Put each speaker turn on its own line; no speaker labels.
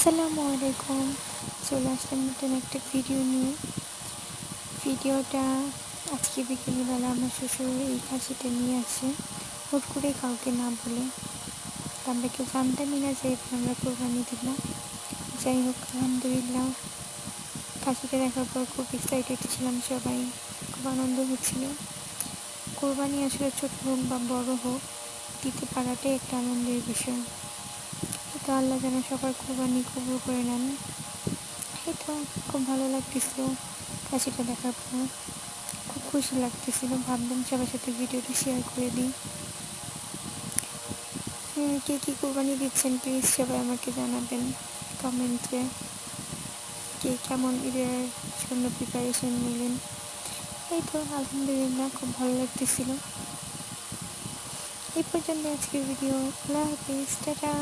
আসসালামু আলাইকুম। চলে আসলাম নতুন একটা ভিডিও নিয়ে। ভিডিওটা আজকে বিকেলবেলা আমার শ্বশুর এই খাসিটা নিয়ে আসে, হুট করে কাউকে না বলে। আমরা কেউ জানতামই না যে আমরা কোরবানি দিলাম। যাই হোক, আলহামদুলিল্লাহ খাসিটা দেখার পর খুব এক্সাইটেড ছিলাম সবাই, খুব আনন্দ হচ্ছিল। কোরবানি আসলে ছোট হোক বা বড় হোক, দিতে পারাটাই একটা আনন্দের বিষয়। তো আল্লাহ যেন সবার কোরবানি কবুল করে নেন। এই তো খুব ভালো লাগতেছিল খাসিটা দেখার পর, খুব খুশি লাগতেছিল। ভাবলাম সবার সাথে ভিডিওটা শেয়ার করে দিই। কে কী কোরবানি দিচ্ছেন প্লিজ সবাই আমাকে জানাবেন কমেন্টে। কে কেমন ঈদের জন্য প্রিপারেশন নিলেন। এই তো আলহামদুলিল্লাহ খুব ভালো লাগতেছিল। এই পর্যন্ত আজকের ভিডিও। আল্লাহ হাফিজ, টাটা।